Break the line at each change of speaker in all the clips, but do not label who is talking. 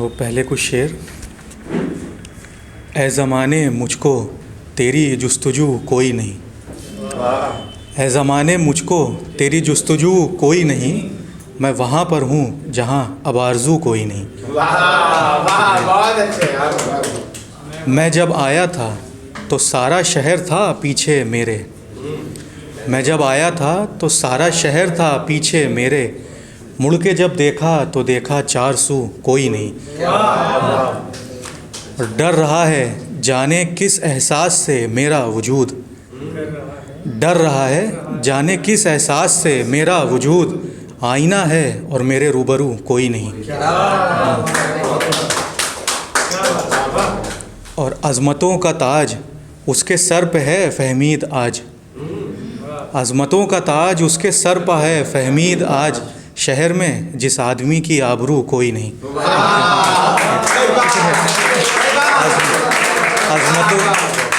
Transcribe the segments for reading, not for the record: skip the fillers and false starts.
तो पहले कुछ शेर। ए ज़माने मुझको तेरी जुस्तजू कोई नहीं, ए ज़माने मुझको तेरी जुस्तजू कोई नहीं, मैं वहाँ पर हूँ जहाँ अब आरज़ू कोई नहीं।
बहुत अच्छे यार।
मैं जब आया था तो सारा शहर था पीछे मेरे, मैं जब आया था तो सारा शहर था पीछे मेरे, मुड़ के जब देखा तो देखा चार सू कोई नहीं। डर रहा है जाने किस एहसास से मेरा वजूद, डर रहा है जाने किस एहसास से मेरा वजूद, आईना है और मेरे रूबरू कोई नहीं। और अज़मतों का ताज उसके सर पे है फहमीद आज, अज़मतों का ताज उसके सर पर है फहमीद आज, शहर में जिस आदमी की आबरू कोई नहीं।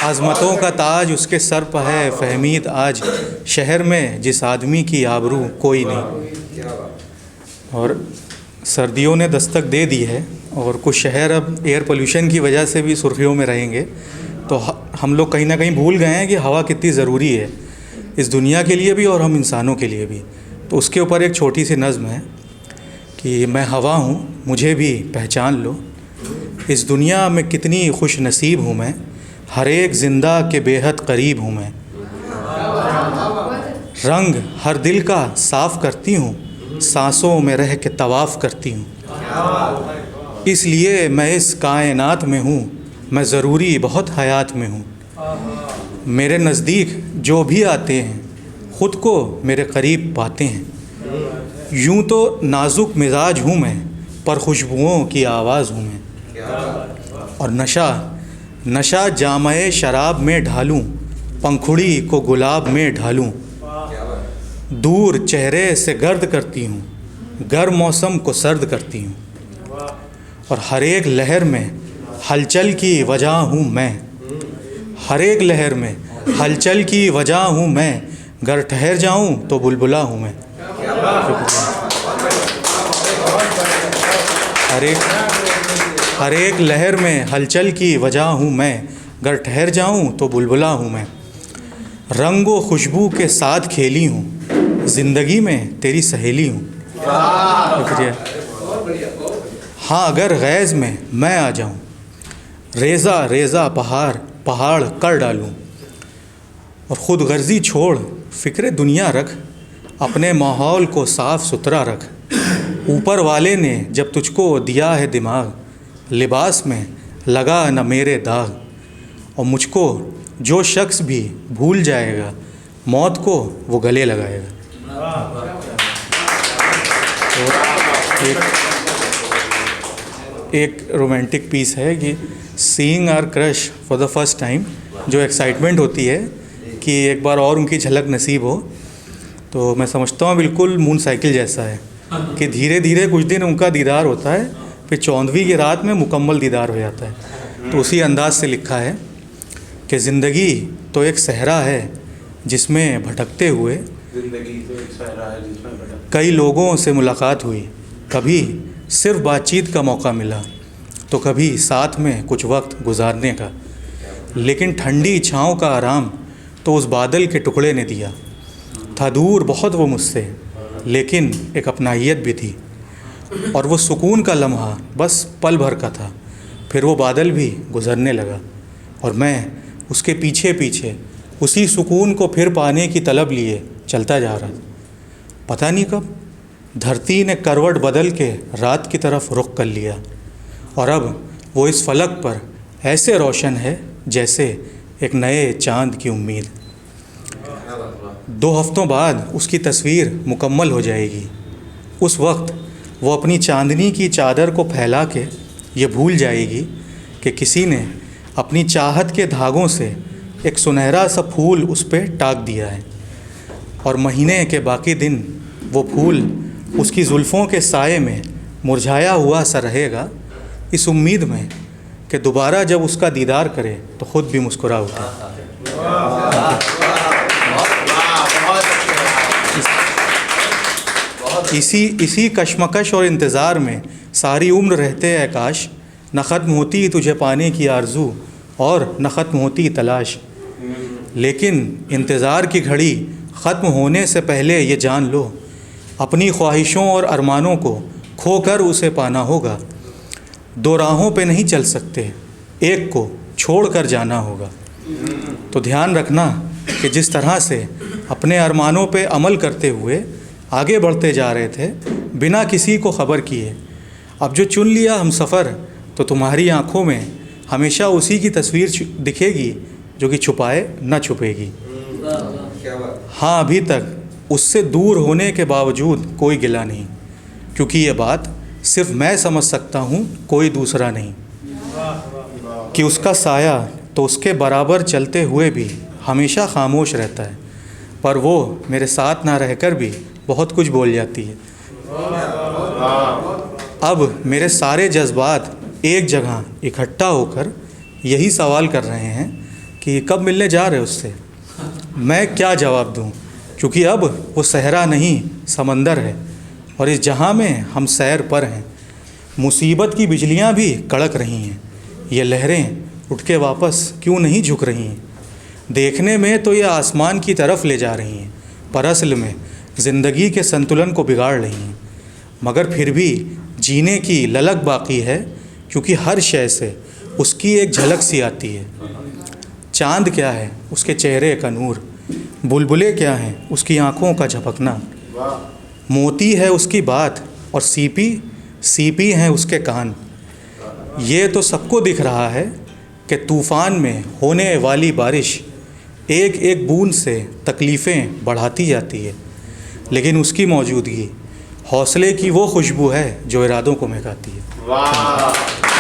अज़मतों का ताज उसके सर पर है फहमीद आज, शहर में जिस आदमी की आबरू कोई नहीं। और सर्दियों ने दस्तक दे दी है और कुछ शहर अब एयर पोल्यूशन की वजह से भी सुर्खियों में रहेंगे, तो हम लोग कहीं ना कहीं भूल गए हैं कि हवा कितनी ज़रूरी है इस दुनिया के लिए भी और हम इंसानों के लिए भी। तो उसके ऊपर एक छोटी सी नज़्म है कि मैं हवा हूँ मुझे भी पहचान लो, इस दुनिया में कितनी खुश नसीब हूँ मैं, हर एक ज़िंदा के बेहद करीब हूँ मैं। रंग हर दिल का साफ़ करती हूँ, सांसों में रह के तवाफ़ करती हूँ, इसलिए मैं इस कायनात में हूँ, मैं ज़रूरी बहुत हयात में हूँ। मेरे नज़दीक जो भी आते हैं ख़ुद को मेरे करीब पाते हैं, यूँ तो नाजुक मिजाज हूँ मैं पर खुशबुओं की आवाज़ हूँ मैं। और नशा जामे शराब में ढालूं, पंखुड़ी को गुलाब में ढालूं, दूर चेहरे से गर्द करती हूँ, गर्म मौसम को सर्द करती हूँ। और हर एक लहर में हलचल की वजह हूँ मैं, हर एक लहर में हलचल की वजह हूँ मैं, घर ठहर जाऊँ तो बुलबुला हूँ मैं। हर एक लहर में हलचल की वजह हूँ मैं, घर ठहर जाऊँ तो बुलबुला हूँ मैं। रंग व खुशबू के साथ खेली हूँ, ज़िंदगी में तेरी सहेली हूँ। शुक्रिया। हाँ अगर गैज़ में मैं आ जाऊँ, रेज़ा रेज़ा पहाड़ कर डालूँ, और ख़ुद गर्ज़ी छोड़ फ़िक्र दुनिया रख, अपने माहौल को साफ़ सुथरा रख। ऊपर वाले ने जब तुझको दिया है दिमाग, लिबास में लगा न मेरे दाग। और मुझको जो शख्स भी भूल जाएगा, मौत को वो गले लगाएगा। तो एक रोमांटिक पीस है कि seeing our crush for the first time, जो एक्साइटमेंट होती है कि एक बार और उनकी झलक नसीब हो, तो मैं समझता हूँ बिल्कुल मून साइकिल जैसा है कि धीरे धीरे कुछ दिन उनका दीदार होता है, फिर 14वीं की रात में मुकम्मल दीदार हो जाता है। तो उसी अंदाज से लिखा है कि ज़िंदगी तो एक सहरा है जिसमें भटकते हुए कई लोगों से मुलाकात हुई, कभी सिर्फ बातचीत का मौका मिला तो कभी साथ में कुछ वक्त गुजारने का, लेकिन ठंडी छाँव का आराम तो उस बादल के टुकड़े ने दिया। था दूर बहुत वो मुझसे, लेकिन एक अपनाहियत भी थी, और वो सुकून का लम्हा बस पल भर का था, फिर वो बादल भी गुज़रने लगा और मैं उसके पीछे पीछे उसी सुकून को फिर पाने की तलब लिए चलता जा रहा था। पता नहीं कब धरती ने करवट बदल के रात की तरफ रुख कर लिया, और अब वो इस फलक पर ऐसे रोशन है जैसे एक नए चाँद की उम्मीद। 2 हफ्तों बाद उसकी तस्वीर मुकम्मल हो जाएगी, उस वक्त वो अपनी चांदनी की चादर को फैला के ये भूल जाएगी कि किसी ने अपनी चाहत के धागों से एक सुनहरा सा फूल उस पर टाक दिया है, और महीने के बाकी दिन वो फूल उसकी जुल्फ़ों के साए में मुरझाया हुआ सा रहेगा, इस उम्मीद में कि दोबारा जब उसका दीदार करे तो ख़ुद भी मुस्कुरा उठे। इसी कशमकश और इंतज़ार में सारी उम्र रहते हैं काश, न ख़त्म होती तुझे पाने की आरज़ू और न ख़त्म होती तलाश। लेकिन इंतज़ार की घड़ी ख़त्म होने से पहले ये जान लो, अपनी ख्वाहिशों और अरमानों को खोकर उसे पाना होगा। दो राहों पे नहीं चल सकते, एक को छोड़ कर जाना होगा। तो ध्यान रखना कि जिस तरह से अपने अरमानों पे अमल करते हुए आगे बढ़ते जा रहे थे बिना किसी को ख़बर किए, अब जो चुन लिया हम सफ़र, तो तुम्हारी आँखों में हमेशा उसी की तस्वीर दिखेगी जो कि छुपाए न छुपेगी। हाँ, अभी तक उससे दूर होने के बावजूद कोई गिला नहीं, क्योंकि ये बात सिर्फ मैं समझ सकता हूँ, कोई दूसरा नहीं। कि उसका साया तो उसके बराबर चलते हुए भी हमेशा खामोश रहता है, पर वो मेरे साथ ना रहकर भी बहुत कुछ बोल जाती है। अब मेरे सारे जज्बात एक जगह इकट्ठा होकर यही सवाल कर रहे हैं कि कब मिलने जा रहे उससे। मैं क्या जवाब दूं, क्योंकि अब वो सहरा नहीं समंदर है और इस जहां में हम सैर पर हैं। मुसीबत की बिजलियां भी कड़क रही हैं, ये लहरें उठ के वापस क्यों नहीं झुक रही हैं। देखने में तो ये आसमान की तरफ ले जा रही हैं, पर असल में ज़िंदगी के संतुलन को बिगाड़ रही हैं। मगर फिर भी जीने की ललक बाकी है, क्योंकि हर शय से उसकी एक झलक सी आती है। चांद क्या है, उसके चेहरे का नूर। बुलबुलें क्या हैं, उसकी आँखों का झपकना। मोती है उसकी बात और सीपी हैं उसके कान। ये तो सबको दिख रहा है कि तूफ़ान में होने वाली बारिश एक एक बूंद से तकलीफ़ें बढ़ाती जाती है, लेकिन उसकी मौजूदगी हौसले की वो खुशबू है जो इरादों को महकाती है।
वाह।